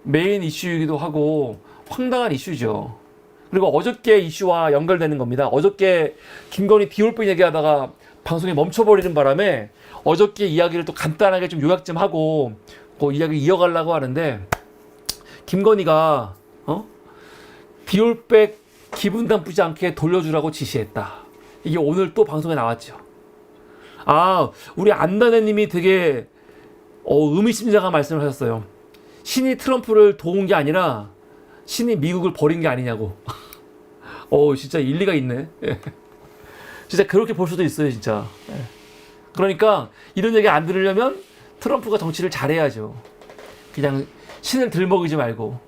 메인 이슈이기도 하고 황당한 이슈죠. 그리고 어저께 이슈와 연결되는 겁니다. 어저께 김건희 디올백 얘기하다가 방송이 멈춰버리는 바람에 어저께 이야기를 또 간단하게 좀 요약 좀 하고 그 이야기를 이어가려고 하는데, 김건희가 디올백 기분 나쁘지 않게 돌려주라고 지시했다. 이게 오늘 또 방송에 나왔죠. 아, 우리 안다네님이 되게 의미심장한 말씀을 하셨어요. 신이 트럼프를 도운 게 아니라 신이 미국을 버린 게 아니냐고. 진짜 일리가 있네. 진짜 그렇게 볼 수도 있어요, 진짜. 그러니까 이런 얘기 안 들으려면 트럼프가 정치를 잘해야죠. 그냥 신을 들먹이지 말고.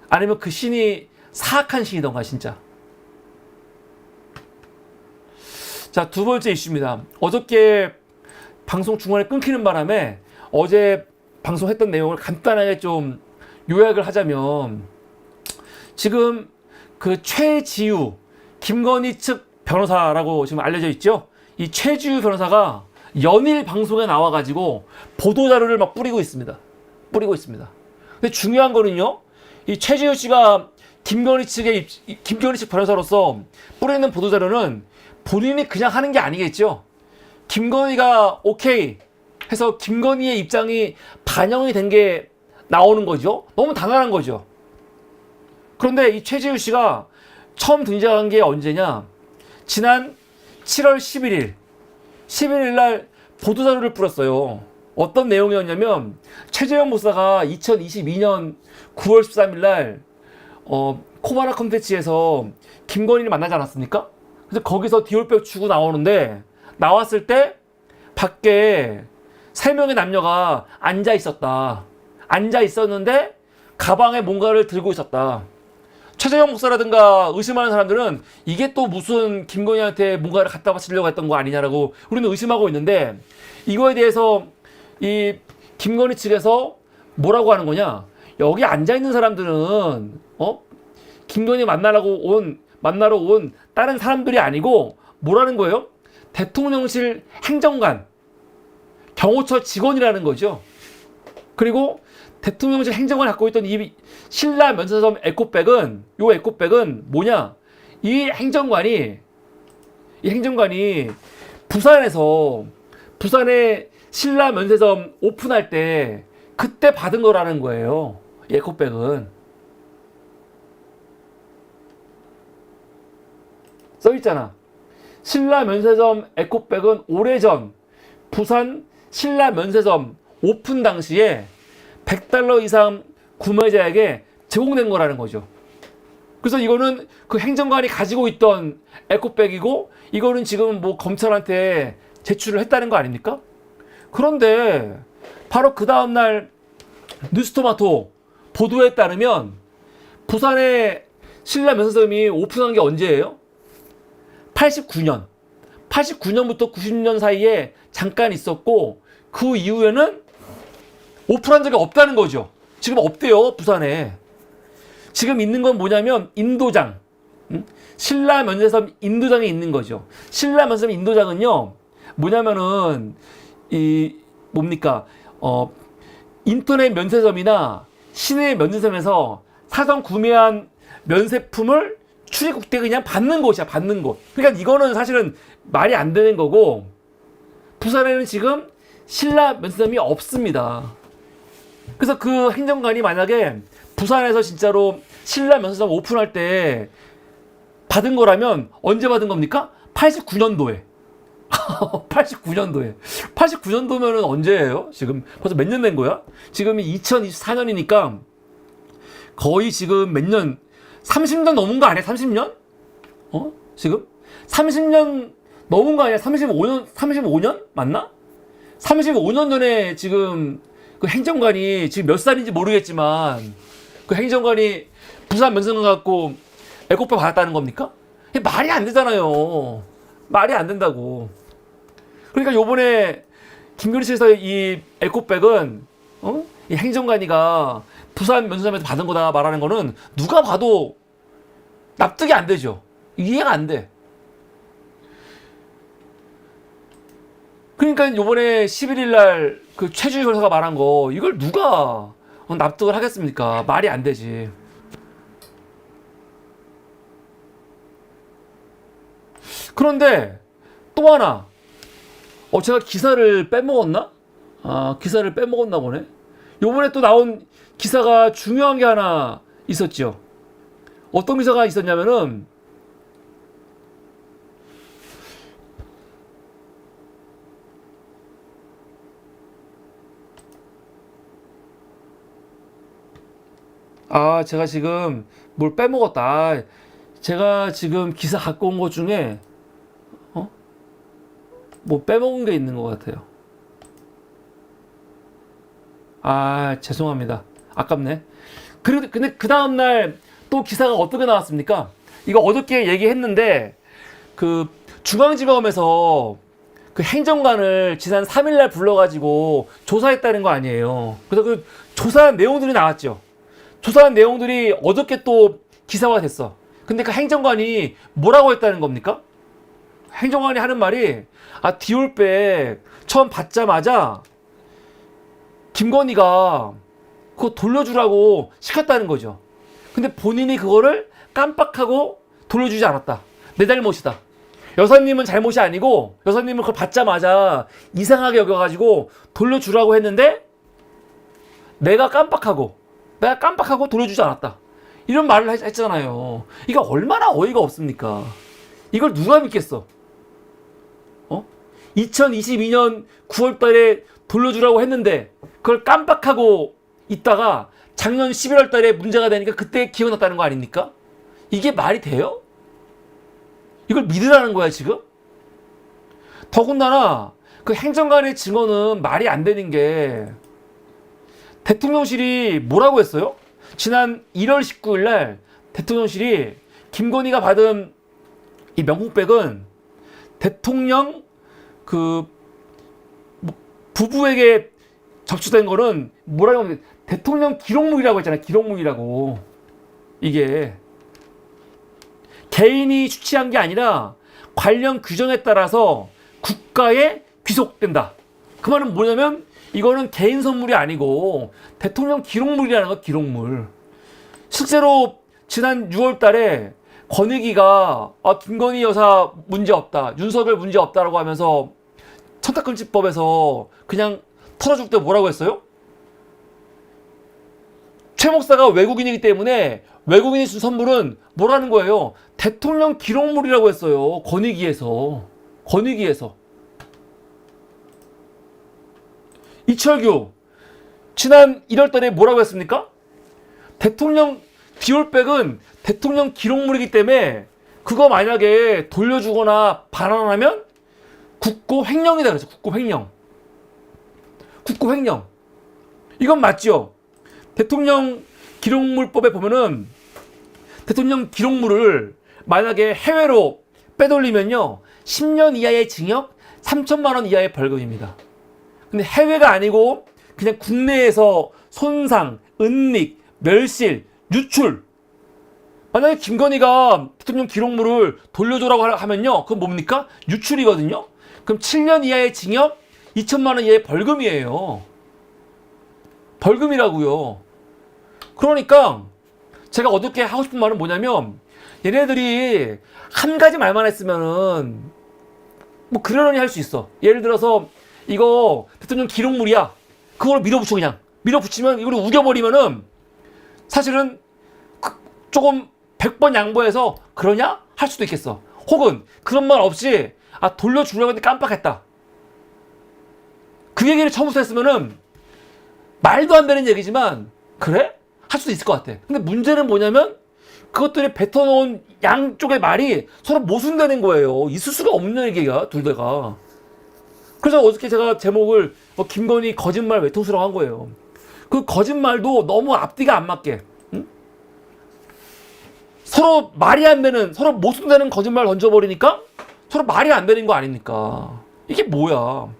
아니면 그 신이 사악한 신이던가, 진짜. 자, 두 번째 이슈입니다. 어저께 방송 중간에 끊기는 바람에 어제 방송했던 내용을 간단하게 좀 요약을 하자면, 지금 그 최지우, 김건희 측 변호사라고 지금 알려져 있죠? 이 최지우 변호사가 연일 방송에 나와가지고 보도자료를 막 뿌리고 있습니다. 근데 중요한 거는요, 이 최지우 씨가 김건희 측 변호사로서 뿌리는 보도자료는 본인이 그냥 하는 게 아니겠죠? 김건희가 오케이 해서 김건희의 입장이 반영이 된 게 나오는 거죠. 너무 당연한 거죠. 그런데 이 최지우 씨가 처음 등장한 게 언제냐? 지난 7월 11일 날 보도자료를 뿌렸어요. 어떤 내용이었냐면, 최재형 목사가 2022년 9월 13일 날 코바나 콘텐츠에서 김건희를 만나지 않았습니까? 그래서 거기서 디올백 추고 나오는데, 나왔을 때 밖에 3명의 남녀가 앉아 있었는데 가방에 뭔가를 들고 있었다. 최재형 목사라든가 의심하는 사람들은 이게 또 무슨 김건희한테 뭔가를 갖다 바치려고 했던 거 아니냐라고 우리는 의심하고 있는데, 이거에 대해서 이 김건희 측에서 뭐라고 하는 거냐? 여기 앉아 있는 사람들은 김건희 만나러 온 다른 사람들이 아니고 뭐라는 거예요? 대통령실 행정관, 경호처 직원이라는 거죠. 그리고 대통령실 행정관이 갖고 있던 이 신라 면세점 에코백은 뭐냐? 이 행정관이 부산에 신라 면세점 오픈할 때 그때 받은 거라는 거예요. 이 에코백은. 써있잖아. 신라 면세점 에코백은 오래전 부산 신라 면세점 오픈 당시에 $100 이상 구매자에게 제공된 거라는 거죠. 그래서 이거는 그 행정관이 가지고 있던 에코백이고, 이거는 지금 뭐 검찰한테 제출을 했다는 거 아닙니까? 그런데 바로 그 다음날 뉴스토마토 보도에 따르면 부산에 신라 면세점이 오픈한 게 언제예요? 89년부터 90년 사이에 잠깐 있었고, 그 이후에는 오픈한 적이 없다는 거죠. 지금 없대요, 부산에. 지금 있는 건 뭐냐면 인도장, 신라 면세점 인도장에 있는 거죠. 신라 면세점 인도장은요, 뭐냐면은 인터넷 면세점이나 시내 면세점에서 사전 구매한 면세품을 출입국 때 그냥 받는 곳이야, 받는 곳. 그러니까 이거는 사실은 말이 안 되는 거고, 부산에는 지금 신라 면세점이 없습니다. 그래서 그 행정관이 만약에 부산에서 진짜로 신라 면세점 오픈할 때 받은 거라면 언제 받은 겁니까? 89년도에. 89년도면은 언제예요? 지금 벌써 몇 년 된 거야? 지금이 2024년이니까 거의 지금 몇 년, 30년 넘은 거 아니야? 30년? 지금? 30년 넘은 거 아니야? 35년? 맞나? 35년 전에 지금 그 행정관이 지금 몇 살인지 모르겠지만, 그 행정관이 부산 면세점 갖고 에코백 받았다는 겁니까? 말이 안 되잖아요. 말이 안 된다고. 그러니까 요번에 김건희 씨에서 이 에코백은 이 행정관이가 부산 면세점에서 받은 거다 말하는 거는 누가 봐도 납득이 안 되죠. 이해가 안 돼. 그러니까 요번에 11일 날 그 최주희 변호사가 말한 거 이걸 누가 납득을 하겠습니까? 말이 안 되지. 그런데 또 하나, 제가 기사를 빼먹었나? 기사를 빼먹었나 보네. 요번에 또 나온 기사가 중요한 게 하나 있었죠. 어떤 기사가 있었냐면은, 제가 지금 뭘 빼먹었다. 제가 지금 기사 갖고 온 것 중에, 뭐 빼먹은 게 있는 것 같아요. 죄송합니다. 아깝네. 근데 그 다음날 또 기사가 어떻게 나왔습니까? 이거 어저께 얘기했는데, 그 중앙지검에서 그 행정관을 지난 3일날 불러가지고 조사했다는 거 아니에요. 그래서 그 조사한 내용들이 나왔죠. 조사한 내용들이 어저께 또 기사화 됐어. 근데 그 행정관이 뭐라고 했다는 겁니까? 행정관이 하는 말이, 디올백 처음 받자마자 김건희가 그거 돌려주라고 시켰다는 거죠. 근데 본인이 그거를 깜빡하고 돌려주지 않았다. 내 잘못이다. 여사님은 잘못이 아니고 여사님은 그걸 받자마자 이상하게 여겨가지고 돌려주라고 했는데 내가 깜빡하고 돌려주지 않았다. 이런 말을 했잖아요. 이게 얼마나 어이가 없습니까? 이걸 누가 믿겠어? 2022년 9월 달에 돌려주라고 했는데 그걸 깜빡하고 있다가 작년 11월 달에 문제가 되니까 그때 기억났다는 거 아닙니까? 이게 말이 돼요? 이걸 믿으라는 거야, 지금? 더군다나 그 행정관의 증언은 말이 안 되는 게, 대통령실이 뭐라고 했어요? 지난 1월 19일 날 대통령실이 김건희가 받은 이 명품백은 대통령 부부에게 접수된 거는 뭐라고 하면 대통령 기록물이라고 했잖아요. 기록물이라고. 이게 개인이 취취한 게 아니라 관련 규정에 따라서 국가에 귀속된다. 그 말은 뭐냐면 이거는 개인 선물이 아니고 대통령 기록물이라는 거. 기록물. 실제로 지난 6월 달에 권익위가 김건희 여사 문제없다, 윤석열 문제없다라고 하면서 청탁금지법에서 그냥 털어줄 때 뭐라고 했어요? 최 목사가 외국인이기 때문에 외국인이 준 선물은 뭐라는 거예요? 대통령 기록물이라고 했어요. 권익위에서. 이철규 지난 1월 달에 뭐라고 했습니까? 대통령 디올백은 대통령 기록물이기 때문에 그거 만약에 돌려주거나 반환하면 국고횡령이다 그랬어. 국고횡령. 이건 맞죠? 대통령 기록물법에 보면은 대통령 기록물을 만약에 해외로 빼돌리면요 10년 이하의 징역, 3천만 원 이하의 벌금입니다. 근데 해외가 아니고 그냥 국내에서 손상, 은닉, 멸실, 유출. 만약에 김건희가 대통령 기록물을 돌려줘라고 하면요 그건 뭡니까? 유출이거든요. 그럼 7년 이하의 징역, 2천만 원 이하의 벌금이에요. 벌금이라고요. 그러니까 제가 어저께 하고 싶은 말은 뭐냐면, 얘네들이 한 가지 말만 했으면은 뭐 그러려니 할 수 있어. 예를 들어서 이거 대통령 기록물이야. 그걸 밀어붙여. 그냥 밀어붙이면 이걸 우겨버리면은 사실은 조금 100번 양보해서 그러냐? 할 수도 있겠어. 혹은 그런 말 없이 돌려주려고 했는데 깜빡했다. 그 얘기를 처음부터 했으면은 말도 안 되는 얘기지만 그래? 할 수도 있을 것 같아. 근데 문제는 뭐냐면 그것들이 뱉어놓은 양쪽의 말이 서로 모순되는 거예요. 있을 수가 없는 얘기가 둘 다가. 그래서 어저께 제가 제목을 김건희 거짓말 외통수라고 한 거예요. 그 거짓말도 너무 앞뒤가 안 맞게, 응? 서로 말이 안 되는, 서로 모순되는 거짓말 던져버리니까 서로 말이 안 되는 거 아닙니까? 이게 뭐야?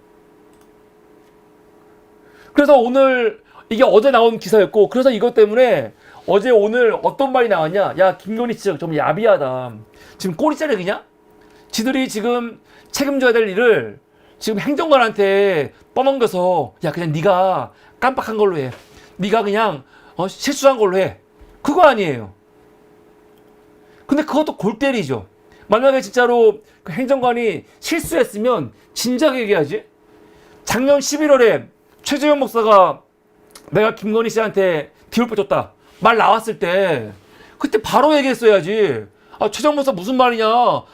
그래서 오늘 이게 어제 나온 기사였고, 그래서 이것 때문에 어제 오늘 어떤 말이 나왔냐? 야, 김건희 진짜 좀 야비하다. 지금 꼬리 자르기냐? 지들이 지금 책임져야 될 일을 지금 행정관한테 떠넘겨서 야 그냥 네가 깜빡한 걸로 해. 네가 그냥 실수한 걸로 해. 그거 아니에요. 근데 그것도 골 때리죠. 만약에 진짜로 그 행정관이 실수했으면 진작에 얘기하지. 작년 11월에 최재형 목사가 내가 김건희 씨한테 디올백 줬다 말 나왔을 때 그때 바로 얘기했어야지. 아, 최재형 목사 무슨 말이냐?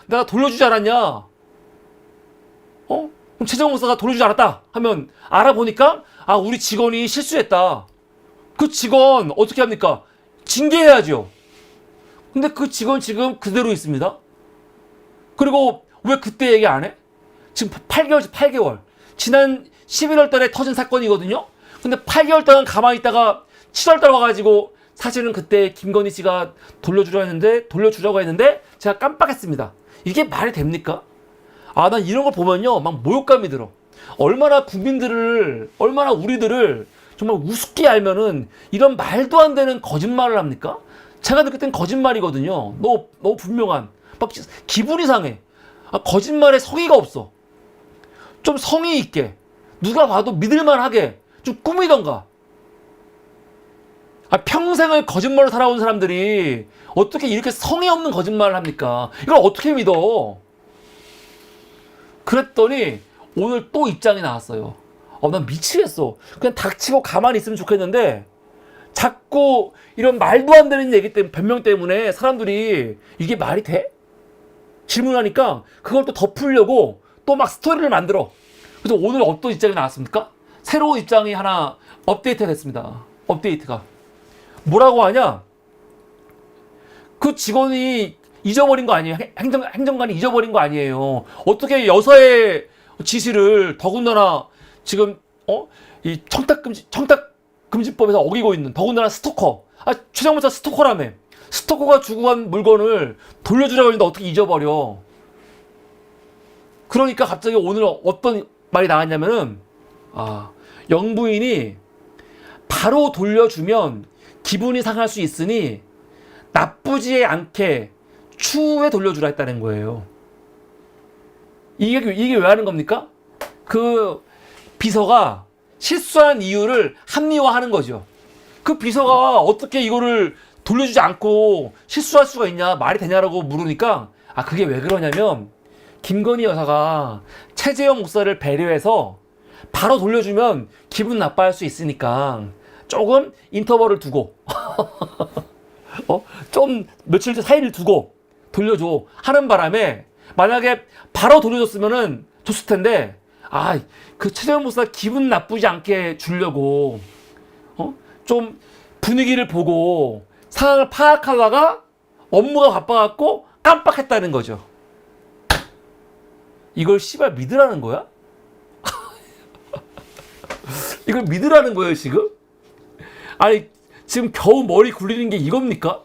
내가 돌려주지 않았냐? 그럼 최재형 목사가 돌려주지 않았다 하면 알아보니까 아, 우리 직원이 실수했다. 그 직원 어떻게 합니까? 징계해야죠. 근데 그 직원 지금 그대로 있습니다. 그리고 왜 그때 얘기 안 해? 지금 8개월. 지난 11월 달에 터진 사건이거든요. 근데 8개월 동안 가만히 있다가 7월 달 와가지고 사실은 그때 김건희 씨가 돌려주라고 했는데 제가 깜빡했습니다. 이게 말이 됩니까? 아, 난 이런 걸 보면요, 막 모욕감이 들어. 얼마나 우리들을 정말 우습게 알면은 이런 말도 안 되는 거짓말을 합니까? 제가 느낄 땐 거짓말이거든요. 너무 분명한. 막 기분이 상해. 아, 거짓말에 성의가 없어. 좀 성의 있게. 누가 봐도 믿을만하게. 좀 꾸미던가. 아, 평생을 거짓말로 살아온 사람들이 어떻게 이렇게 성의 없는 거짓말을 합니까? 이걸 어떻게 믿어? 그랬더니 오늘 또 입장이 나왔어요. 난 미치겠어. 그냥 닥치고 가만히 있으면 좋겠는데 자꾸 이런 말도 안 되는 얘기 때문에, 변명 때문에 사람들이 이게 말이 돼? 질문하니까 그걸 또 덮으려고 또 막 스토리를 만들어. 그래서 오늘 어떤 입장이 나왔습니까? 새로운 입장이 하나 업데이트가 됐습니다. 업데이트가. 뭐라고 하냐? 그 직원이 잊어버린 거 아니에요? 행정관이 잊어버린 거 아니에요? 어떻게 여사의 지시를 더군다나 지금 이 청탁금지법에서 어기고 있는 더군다나 스토커. 아, 최재형 목사 스토커라며. 스토커가 주고 간 물건을 돌려주라고 했는데 어떻게 잊어버려? 그러니까 갑자기 오늘 어떤 말이 나왔냐면은 영부인이 바로 돌려주면 기분이 상할 수 있으니 나쁘지 않게 추후에 돌려주라 했다는 거예요. 이게 왜 하는 겁니까? 그 비서가 실수한 이유를 합리화하는 거죠. 그 비서가 어떻게 이거를 돌려주지 않고 실수할 수가 있냐, 말이 되냐라고 물으니까 그게 왜 그러냐면 김건희 여사가 최재형 목사를 배려해서 바로 돌려주면 기분 나빠할 수 있으니까 조금 인터벌을 두고 좀 며칠 사이를 두고 돌려줘 하는 바람에 만약에 바로 돌려줬으면은 좋을 텐데 그 최재형 목사 기분 나쁘지 않게 주려고 좀 분위기를 보고 상황을 파악하다가 업무가 바빠갖고 깜빡했다는 거죠. 이걸 씨발 믿으라는 거야? 이걸 믿으라는 거예요 지금? 아니 지금 겨우 머리 굴리는 게 이겁니까?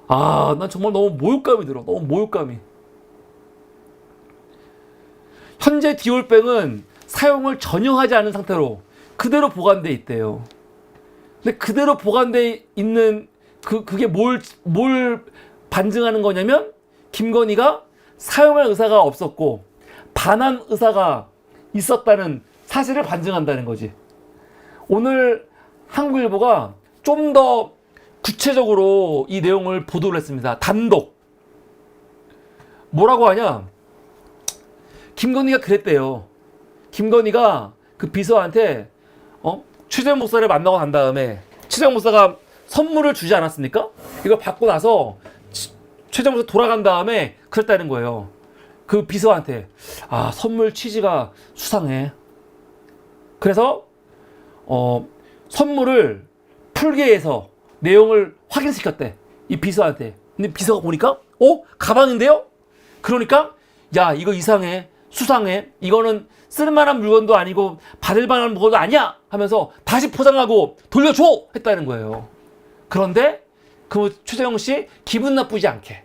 난 정말 너무 모욕감이 들어. 너무 모욕감이. 현재 디올백은 사용을 전혀 하지 않은 상태로 그대로 보관돼 있대요. 근데 그대로 보관돼 있는 그게 뭘 반증하는 거냐면 김건희가 사용할 의사가 없었고 반환 의사가 있었다는 사실을 반증한다는 거지. 오늘 한국일보가 좀 더 구체적으로 이 내용을 보도를 했습니다. 단독. 뭐라고 하냐? 김건희가 그랬대요. 김건희가 그 비서한테 최재형 목사를 만나고 난 다음에 최재형 목사가 선물을 주지 않았습니까? 이걸 받고 나서 최재형 목사 돌아간 다음에 그랬다는 거예요. 그 비서한테 선물 취지가 수상해. 그래서 선물을 풀게 해서 내용을 확인시켰대. 이 비서한테. 근데 비서가 보니까 가방인데요? 그러니까 야 이거 이상해. 수상해. 이거는 쓸만한 물건도 아니고 받을 만한 물건도 아니야 하면서 다시 포장하고 돌려줘 했다는 거예요. 그런데 그 최재형 씨 기분 나쁘지 않게.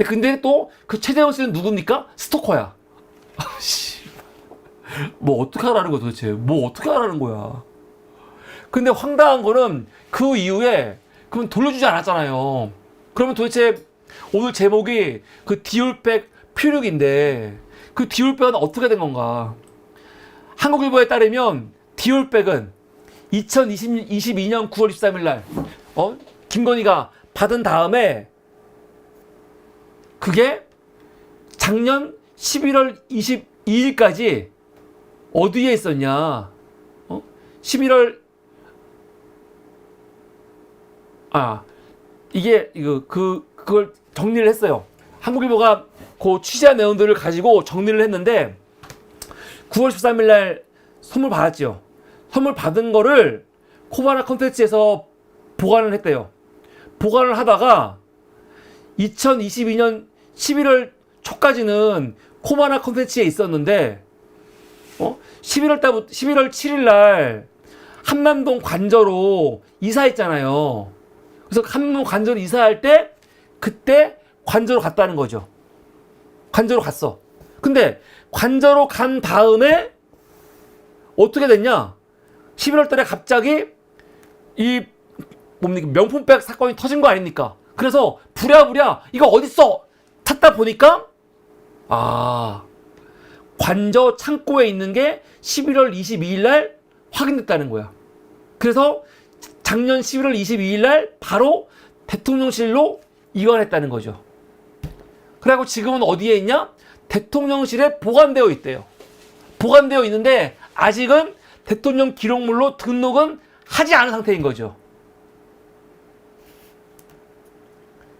근데 또 그 최재형 씨는 누굽니까? 스토커야. 뭐 어떻게 하라는 거야 도대체? 뭐 어떻게 하라는 거야? 근데 황당한 거는 그 이후에 그러면 돌려주지 않았잖아요. 그러면 도대체 오늘 제목이 그 디올백 표류기인데 그 디올백은 어떻게 된 건가? 한국일보에 따르면 디올백은 2022년 9월 23일 날 김건희가 받은 다음에 그게 작년 11월 22일까지 어디에 있었냐? 11월 그걸 정리를 했어요. 한국일보가 그 취재한 내용들을 가지고 정리를 했는데 9월 13일 날 선물 받았죠. 선물 받은 거를 코바나 컨텐츠에서 보관을 했대요. 보관을 하다가 2022년 11월 초까지는 코바나 컨텐츠에 있었는데 11월 7일 날 한남동 관저로 이사했잖아요. 그래서 한남동 관저로 이사할 때 그때 관저로 갔다는 거죠. 관저로 갔어. 근데 관저로 간 다음에 어떻게 됐냐? 11월 달에 갑자기 이 뭡니까? 명품백 사건이 터진 거 아닙니까? 그래서 부랴부랴 이거 어딨어? 찾다 보니까 관저 창고에 있는 게 11월 22일 날 확인됐다는 거야. 그래서 작년 11월 22일 날 바로 대통령실로 이관했다는 거죠. 그리고 지금은 어디에 있냐? 대통령실에 보관되어 있대요. 보관되어 있는데 아직은 대통령 기록물로 등록은 하지 않은 상태인 거죠.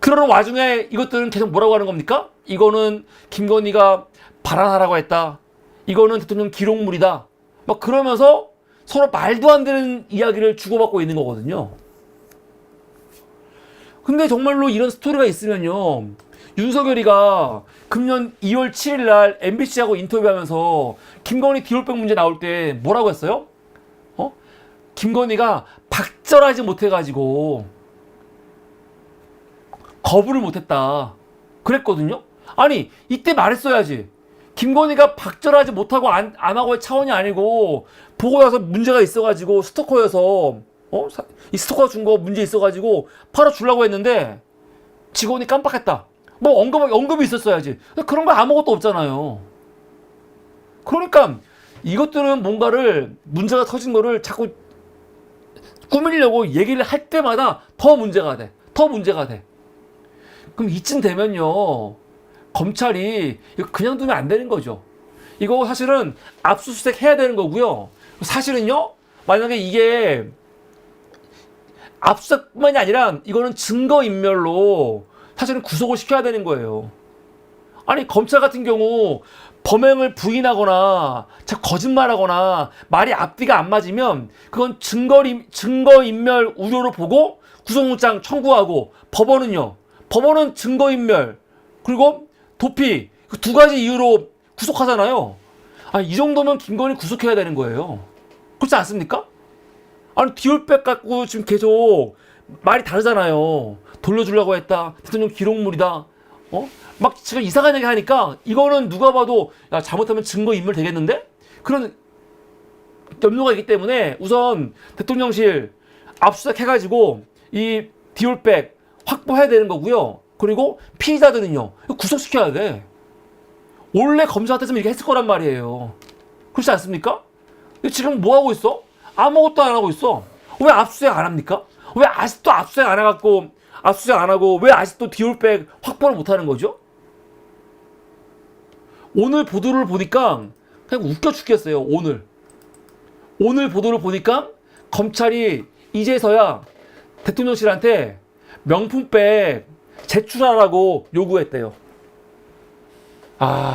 그러는 와중에 이것들은 계속 뭐라고 하는 겁니까? 이거는 김건희가 발언하라고 했다. 이거는 대통령 기록물이다. 막 그러면서 서로 말도 안 되는 이야기를 주고받고 있는 거거든요. 근데 정말로 이런 스토리가 있으면요. 윤석열이가 금년 2월 7일 날 MBC하고 인터뷰하면서 김건희 디올백 문제 나올 때 뭐라고 했어요? 김건희가 박절하지 못해가지고 거부를 못했다. 그랬거든요. 아니 이때 말했어야지. 김건희가 박절하지 못하고 안 하고의 차원이 아니고 보고 나서 문제가 있어가지고 스토커여서 이 스토커 준 거 문제 있어가지고 팔아주려고 했는데 직원이 깜빡했다. 뭐 언급이 있었어야지. 그런 거 아무것도 없잖아요. 그러니까 이것들은 뭔가를 문제가 터진 거를 자꾸 꾸미려고 얘기를 할 때마다 더 문제가 돼. 더 문제가 돼. 그럼 이쯤 되면요. 검찰이 이거 그냥 두면 안 되는 거죠. 이거 사실은 압수수색 해야 되는 거고요. 사실은요. 만약에 이게 압수수색뿐만이 아니라 이거는 증거인멸로 사실은 구속을 시켜야 되는 거예요. 아니 검찰 같은 경우 범행을 부인하거나 거짓말하거나 말이 앞뒤가 안 맞으면 그건 증거인멸 우려로 보고 구속영장 청구하고 법원은 증거인멸 그리고 도피 그 두 가지 이유로 구속하잖아요. 아니 이 정도면 김건희 구속해야 되는 거예요. 그렇지 않습니까? 아니 디올백 갖고 지금 계속 말이 다르잖아요. 돌려주려고 했다. 대통령 기록물이다. 막 지금 이상한 얘기 하니까 이거는 누가 봐도 야 잘못하면 증거인멸 되겠는데? 그런 염려가 있기 때문에 우선 대통령실 압수수색 해가지고 이 디올백 확보해야 되는 거고요. 그리고 피의자들은요 구속시켜야 돼. 원래 검사 같았으면 이렇게 했을 거란 말이에요. 그렇지 않습니까? 근데 지금 뭐 하고 있어? 아무것도 안 하고 있어. 왜 압수수색 안 합니까? 왜 아직도 압수수색 안 하고 왜 아직도 디올백 확보를 못 하는 거죠? 오늘 보도를 보니까 그냥 웃겨 죽겠어요. 오늘 보도를 보니까 검찰이 이제서야 대통령실한테 명품백 제출하라고 요구했대요.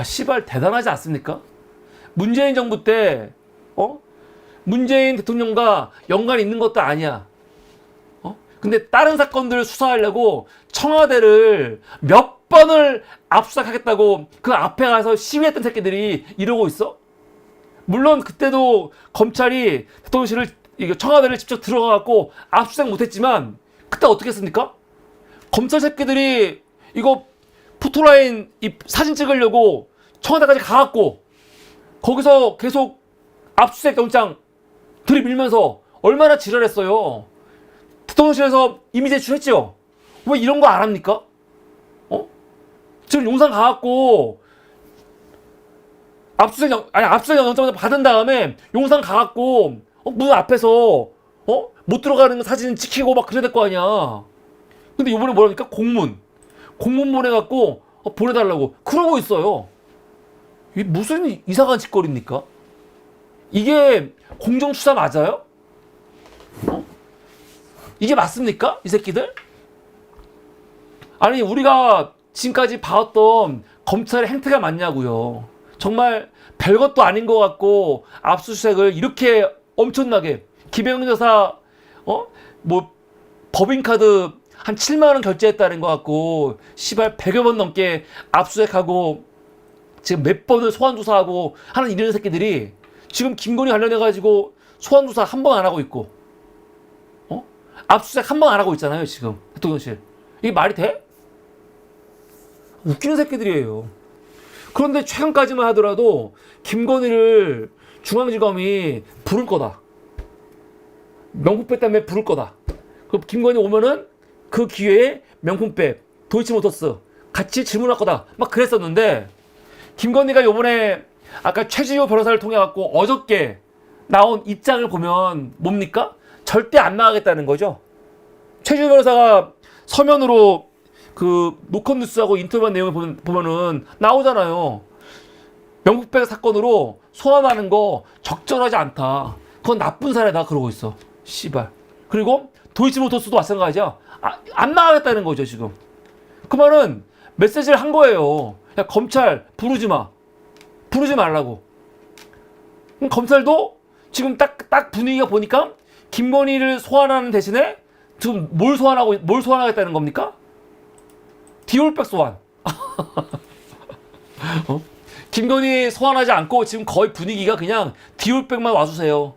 씨발 대단하지 않습니까? 문재인 정부 때 문재인 대통령과 연관이 있는 것도 아니야. 근데 다른 사건들을 수사하려고 청와대를 몇 번을 압수수색하겠다고 그 앞에 가서 시위했던 새끼들이 이러고 있어? 물론 그때도 검찰이 대통령실을 청와대를 직접 들어가갖고 압수수색 못했지만 그때 어떻게 했습니까? 검찰 새끼들이 이거 포토라인 이 사진 찍으려고 청와대까지 가갖고 거기서 계속 압수수색 영장 들이밀면서 얼마나 지랄했어요. 대통령실에서 이미 제출했죠. 왜 이런 거 안 합니까? 지금 용산 가갖고 압수수색 영장을 받은 다음에 용산 가갖고 문 앞에서 못 들어가는 사진 찍히고 막 그래야 될 거 아니야. 근데 이번에 뭐라니까? 공문 보내갖고 보내달라고 그러고 있어요. 이게 무슨 이상한 짓거리입니까? 이게 공정수사 맞아요? 이게 맞습니까? 이 새끼들? 아니 우리가 지금까지 봐왔던 검찰의 행태가 맞냐고요. 정말 별것도 아닌 것 같고 압수수색을 이렇게 엄청나게 김영준 여사 뭐 법인카드 한 7만 원 결제했다는 것 같고 시발 100여 번 넘게 압수수색하고 지금 몇 번을 소환조사하고 하는 이런 새끼들이 지금 김건희 관련해가지고 소환조사 한 번 안 하고 있고 압수수색 한 번 안 하고 있잖아요 지금 대통령실. 이게 말이 돼? 웃기는 새끼들이에요. 그런데 최근까지만 하더라도 김건희를 중앙지검이 부를 거다. 명품백 때문에 부를 거다. 그 김건희 오면은 그 기회에 명품백, 도이치모터스 같이 질문할 거다. 막 그랬었는데 김건희가 요번에 아까 최지호 변호사를 통해 갖고 어저께 나온 입장을 보면 뭡니까? 절대 안 나가겠다는 거죠. 최지호 변호사가 서면으로 그 노컷 뉴스하고 인터뷰한 내용을 보면은 나오잖아요. 명품백 사건으로 소환하는 거 적절하지 않다. 그건 나쁜 사례다 그러고 있어. 씨발. 그리고 도이치모터스도 마찬가지야. 안 나가겠다는 거죠 지금. 그 말은 메시지를 한 거예요. 야 검찰 부르지 마. 부르지 말라고. 검찰도 지금 딱 분위기가 보니까 김건희를 소환하는 대신에 지금 뭘 소환하겠다는 겁니까? 디올백 소환. 김건희 소환하지 않고 지금 거의 분위기가 그냥 디올백만 와주세요.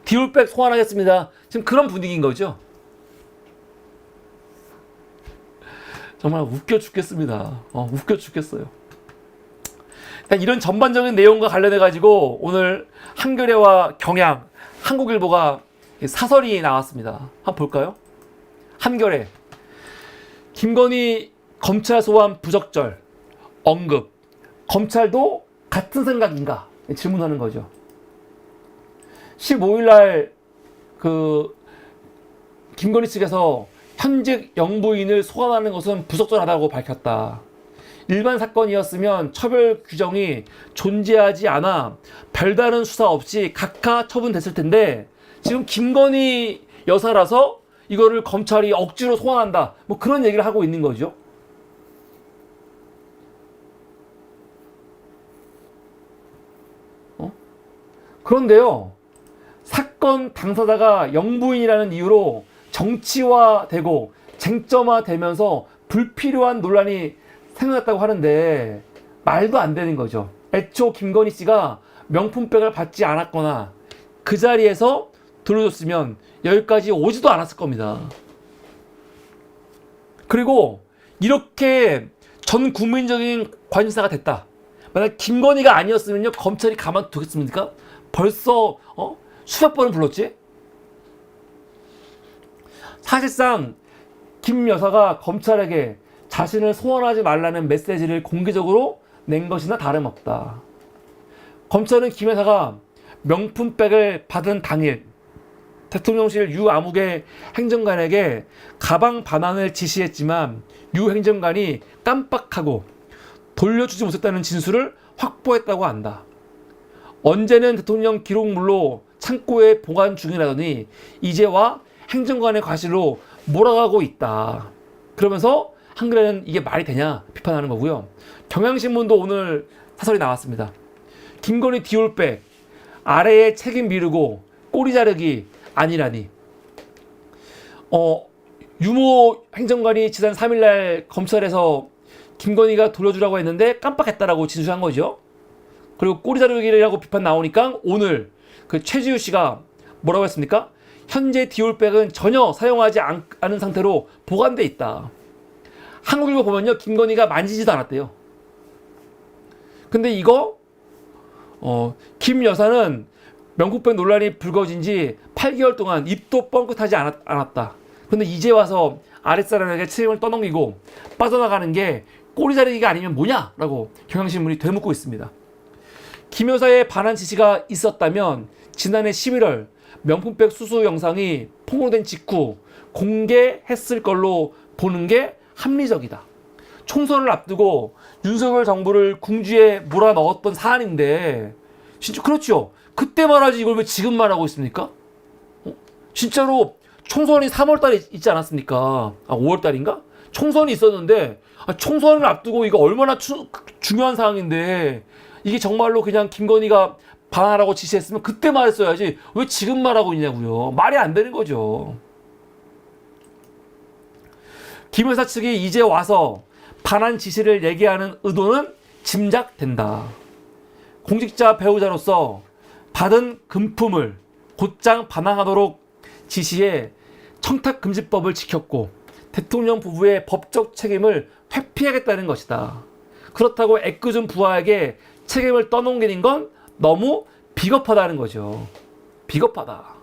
디올백 소환하겠습니다. 지금 그런 분위기인 거죠. 정말 웃겨 죽겠습니다. 웃겨 죽겠어요. 일단 이런 전반적인 내용과 관련해 가지고 오늘 한겨레와 경향, 한국일보가 사설이 나왔습니다. 한번 볼까요? 한겨레. 김건희 검찰 소환 부적절 언급. 검찰도 같은 생각인가? 질문하는 거죠. 15일날 그 김건희 측에서 현직 영부인을 소환하는 것은 부적절하다고 밝혔다. 일반 사건이었으면 처벌 규정이 존재하지 않아 별다른 수사 없이 각하 처분됐을 텐데 지금 김건희 여사라서 이거를 검찰이 억지로 소환한다. 뭐 그런 얘기를 하고 있는 거죠. 그런데요. 사건 당사자가 영부인이라는 이유로 정치화되고 쟁점화되면서 불필요한 논란이 생겨났다고 하는데 말도 안 되는 거죠. 애초 김건희 씨가 명품백을 받지 않았거나 그 자리에서 돌려줬으면 여기까지 오지도 않았을 겁니다. 그리고 이렇게 전 국민적인 관심사가 됐다. 만약 김건희가 아니었으면요 검찰이 가만두겠습니까? 벌써 수백 번을 불렀지? 사실상 김 여사가 검찰에게 자신을 소환하지 말라는 메시지를 공개적으로 낸 것이나 다름없다. 검찰은 김 여사가 명품백을 받은 당일 대통령실 유 아무개 행정관에게 가방 반환을 지시했지만 유 행정관이 깜빡하고 돌려주지 못했다는 진술을 확보했다고 한다. 언제는 대통령 기록물로 창고에 보관 중이라더니 이제와 행정관의 과실로 몰아가고 있다. 그러면서 한겨레는 이게 말이 되냐 비판하는 거고요. 경향신문도 오늘 사설이 나왔습니다. 김건희 디올백 아래에 책임 미루고 꼬리 자르기 아니라니. 유모 행정관이 지난 3일날 검찰에서 김건희가 돌려주라고 했는데 깜빡했다라고 진술한 거죠. 그리고 꼬리 자르기라고 비판 나오니까 오늘 그 최지우 씨가 뭐라고 했습니까? 현재 디올백은 전혀 사용하지 않은 상태로 보관돼 있다. 한국일보 보면요 김건희가 만지지도 않았대요. 근데 이거 김 여사는 명품백 논란이 불거진 지 8개월 동안 입도 뻥끗하지 않았다. 근데 이제 와서 아랫사람에게 책임을 떠넘기고 빠져나가는 게 꼬리 자르기가 아니면 뭐냐라고 경향신문이 되묻고 있습니다. 김 여사의 반환 지시가 있었다면 지난해 11월 명품백 수수 영상이 폭로된 직후 공개했을 걸로 보는 게 합리적이다. 총선을 앞두고 윤석열 정부를 궁지에 몰아넣었던 사안인데 진짜 그렇죠. 그때 말하지 이걸 왜 지금 말하고 있습니까? 진짜로 총선이 3월달에 있지 않았습니까? 5월달인가? 총선이 있었는데 총선을 앞두고 이거 얼마나 중요한 사항인데 이게 정말로 그냥 김건희가 반환하라고 지시했으면 그때 말했어야지 왜 지금 말하고 있냐고요. 말이 안 되는 거죠. 김 여사 측이 이제 와서 반환 지시를 얘기하는 의도는 짐작된다. 공직자 배우자로서 받은 금품을 곧장 반환하도록 지시해 청탁금지법을 지켰고 대통령 부부의 법적 책임을 회피하겠다는 것이다. 그렇다고 애꿎은 부하에게 책임을 떠넘기는 건 너무 비겁하다는 거죠. 비겁하다.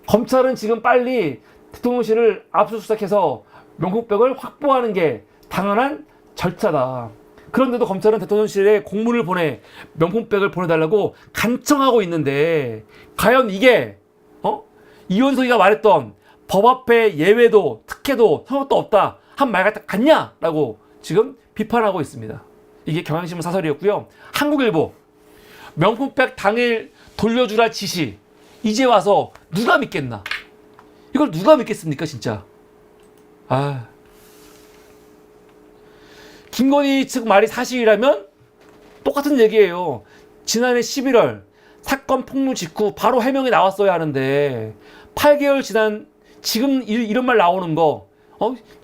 검찰은 지금 빨리 대통령실을 압수수색해서 명품백을 확보하는 게 당연한 절차다. 그런데도 검찰은 대통령실에 공문을 보내 명품백을 보내달라고 간청하고 있는데 과연 이게 이원석이가 말했던 법 앞에 예외도 특혜도 성역도 없다 한 말 같냐라고 지금 비판하고 있습니다. 이게 경향신문 사설이었고요. 한국일보 명품백 당일 돌려주라 지시 이제 와서 누가 믿겠나? 이걸 누가 믿겠습니까 진짜? 김건희 측 말이 사실이라면 똑같은 얘기예요. 지난해 11월 사건 폭로 직후 바로 해명이 나왔어야 하는데 8개월 지난 지금 이런 말 나오는 거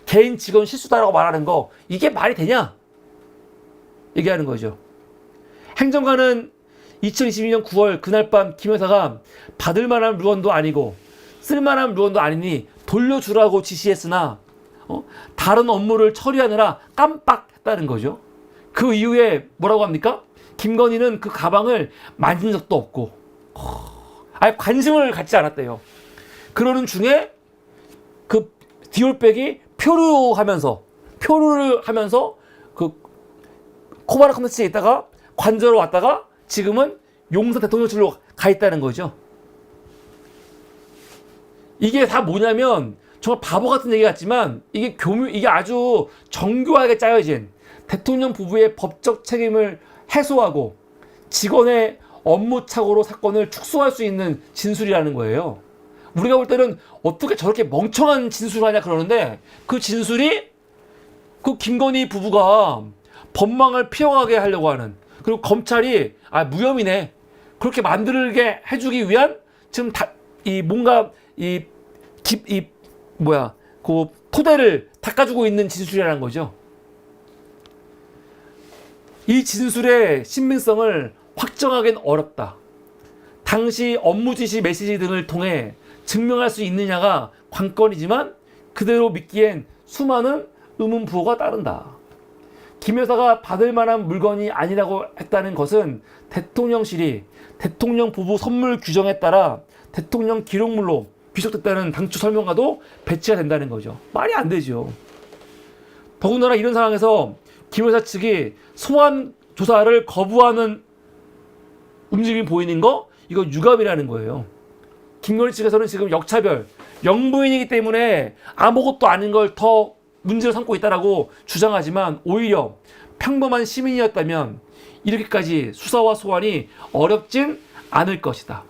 개인 직원 실수다라고 말하는 거 이게 말이 되냐? 얘기하는 거죠. 행정관은 2022년 9월 그날 밤 김 여사가 받을 만한 물건도 아니고 쓸 만한 물건도 아니니 돌려주라고 지시했으나 다른 업무를 처리하느라 깜빡했다는 거죠. 그 이후에 뭐라고 합니까? 김건희는 그 가방을 만진 적도 없고 아예 관심을 갖지 않았대요. 그러는 중에 그 디올백이 표류를 하면서 그 코바나 콘텐츠에 있다가 관저로 왔다가 지금은 용산 대통령실로 가 있다는 거죠. 이게 다 뭐냐면 정말 바보 같은 얘기 같지만 이게 아주 정교하게 짜여진 대통령 부부의 법적 책임을 해소하고 직원의 업무 착오로 사건을 축소할 수 있는 진술이라는 거예요. 우리가 볼 때는 어떻게 저렇게 멍청한 진술을 하냐 그러는데 그 진술이 그 김건희 부부가 법망을 피워가게 하려고 하는 그리고 검찰이 무혐의네 그렇게 만들게 해주기 위한 지금 그 토대를 닦아주고 있는 진술이라는 거죠. 이 진술의 신빙성을 확정하기는 어렵다. 당시 업무 지시 메시지 등을 통해 증명할 수 있느냐가 관건이지만 그대로 믿기엔 수많은 의문부호가 따른다. 김 여사가 받을 만한 물건이 아니라고 했다는 것은 대통령실이 대통령 부부 선물 규정에 따라 대통령 기록물로 비속됐다는 당초 설명과도 배치가 된다는 거죠. 말이 안 되죠. 더군다나 이런 상황에서 김 여사 측이 소환 조사를 거부하는 움직임이 보이는 거 이거 유감이라는 거예요. 김건희 측에서는 지금 역차별, 영부인이기 때문에 아무것도 아닌 걸 더 문제로 삼고 있다라고 주장하지만 오히려 평범한 시민이었다면 이렇게까지 수사와 소환이 어렵진 않을 것이다.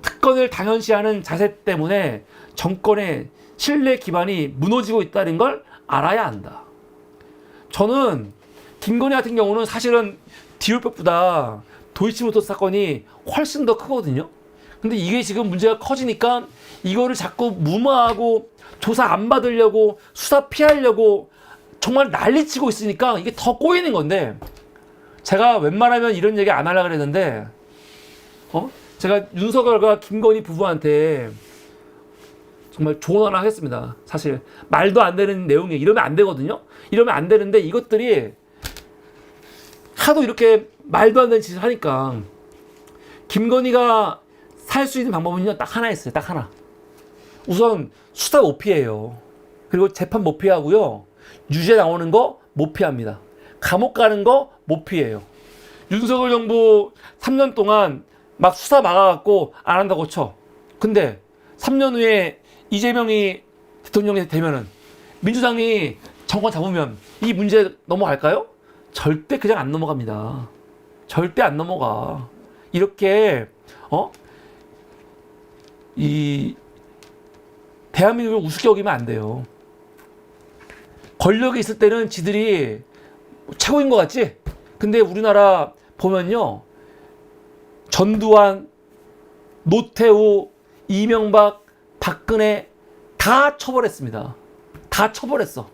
특권을 당연시하는 자세 때문에 정권의 신뢰 기반이 무너지고 있다는 걸 알아야 한다. 저는 김건희 같은 경우는 사실은 디올백보다 도이치모터스 사건이 훨씬 더 크거든요. 근데 이게 지금 문제가 커지니까 이거를 자꾸 무마하고 조사 안 받으려고 수사 피하려고 정말 난리치고 있으니까 이게 더 꼬이는 건데 제가 웬만하면 이런 얘기 안 하려고 그랬는데 제가 윤석열과 김건희 부부한테 정말 조언 하나 하겠습니다. 사실 말도 안 되는 내용이 이러면 안 되거든요. 이러면 안 되는데 이것들이 하도 이렇게 말도 안 되는 짓을 하니까 김건희가 살 수 있는 방법은요 딱 하나 있어요. 딱 하나. 우선 수사 못 피해요. 그리고 재판 못 피하고요. 유죄 나오는 거 못 피합니다. 감옥 가는 거 못 피해요. 윤석열 정부 3년 동안 막 수사 막아갖고 안 한다고 쳐. 근데 3년 후에 이재명이 대통령이 되면은 민주당이 정권 잡으면 이 문제 넘어갈까요? 절대 그냥 안 넘어갑니다. 절대 안 넘어가. 이렇게 이 대한민국을 우습게 여기면 안 돼요. 권력이 있을 때는 지들이 최고인 것 같지? 근데 우리나라 보면요, 전두환, 노태우, 이명박, 박근혜 다 처벌했습니다. 다 처벌했어.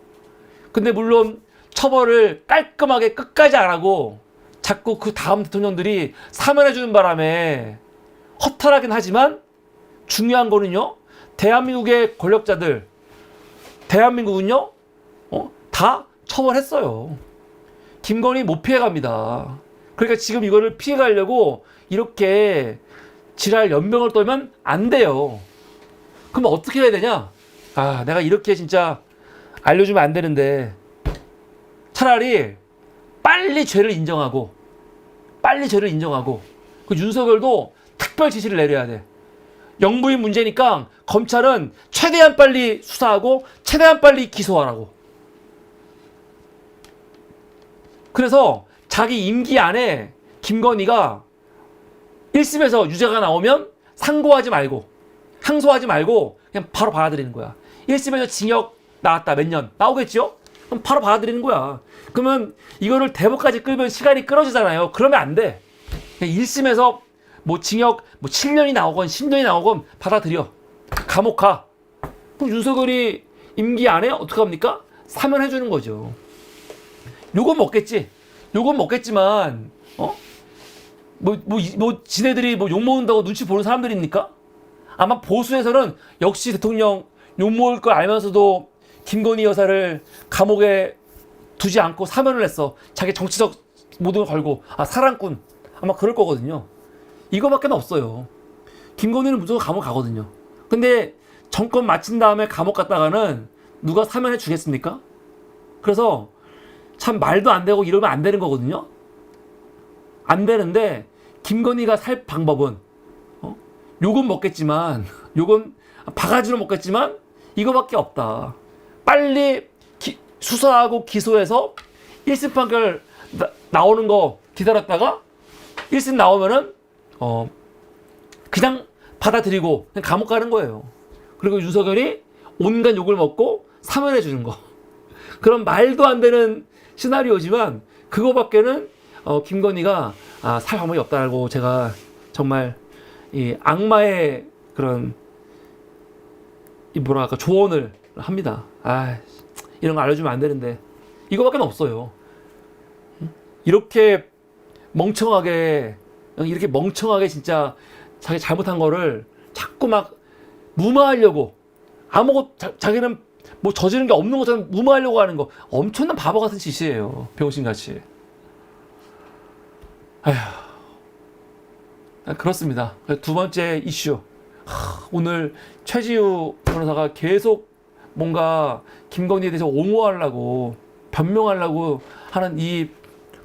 근데 물론 처벌을 깔끔하게 끝까지 안 하고 자꾸 그 다음 대통령들이 사면해주는 바람에 허탈하긴 하지만 중요한 거는요, 대한민국의 권력자들, 대한민국은요, 다 처벌했어요. 김건희 못 피해갑니다. 그러니까 지금 이거를 피해가려고 이렇게 지랄 연병을 떨면 안 돼요. 그럼 어떻게 해야 되냐? 아, 내가 이렇게 진짜 알려주면 안 되는데, 차라리 빨리 죄를 인정하고 그 윤석열도 특별 지시를 내려야 돼. 영부인 문제니까 검찰은 최대한 빨리 수사하고 최대한 빨리 기소하라고. 그래서 자기 임기 안에 김건희가 1심에서 유죄가 나오면 상고하지 말고 항소하지 말고 그냥 바로 받아들이는 거야. 1심에서 징역 나왔다, 몇 년 나오겠죠? 그럼 바로 받아들이는 거야. 그러면 이거를 대법까지 끌면 시간이 끌어지잖아요. 그러면 안 돼. 그냥 1심에서 뭐 징역 7년이 나오건 10년이 나오건 받아들여. 감옥 가. 그럼 윤석열이 임기 안에 어떻게 합니까? 사면해 주는 거죠. 요건 먹겠지. 요건 먹겠지만 지네들이 욕 먹는다고 눈치 보는 사람들입니까? 아마 보수에서는 역시 대통령 욕 먹을 걸 알면서도 김건희 여사를 감옥에 두지 않고 사면을 했어. 자기 정치적 모든 걸 걸고. 아, 사랑꾼. 아마 그럴 거거든요. 이거밖에 없어요. 김건희는 무조건 감옥 가거든요. 근데 정권 마친 다음에 감옥 갔다가는 누가 사면해 주겠습니까? 그래서 참 말도 안 되고 이러면 안 되는 거거든요. 안 되는데 김건희가 살 방법은 욕은 먹겠지만, 욕은 바가지로 먹겠지만 이거밖에 없다. 빨리 수사하고 기소해서 1심 판결 나오는 거 기다렸다가 1심 나오면은 그냥 받아들이고 그냥 감옥 가는 거예요. 그리고 윤석열이 온갖 욕을 먹고 사면해 주는 거. 그런 말도 안 되는 시나리오지만 그거밖에는 김건희가 살 방법이 없다고 제가 정말 이 악마의 그런 조언을 합니다. 이런 거 알려주면 안 되는데 이거밖에 없어요. 이렇게 멍청하게 진짜 자기 잘못한 거를 자꾸 막 무마하려고, 자기는 뭐 저지른 게 없는 것처럼 무마하려고 하는 거 엄청난 바보 같은 짓이에요. 병신같이. 그렇습니다. 두 번째 이슈. 오늘 최지우 변호사가 계속 뭔가 김건희에 대해서 옹호하려고 변명하려고 하는 이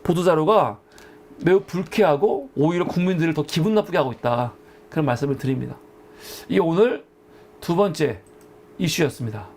보도자료가 매우 불쾌하고 오히려 국민들을 더 기분 나쁘게 하고 있다. 그런 말씀을 드립니다. 이게 오늘 두 번째 이슈였습니다.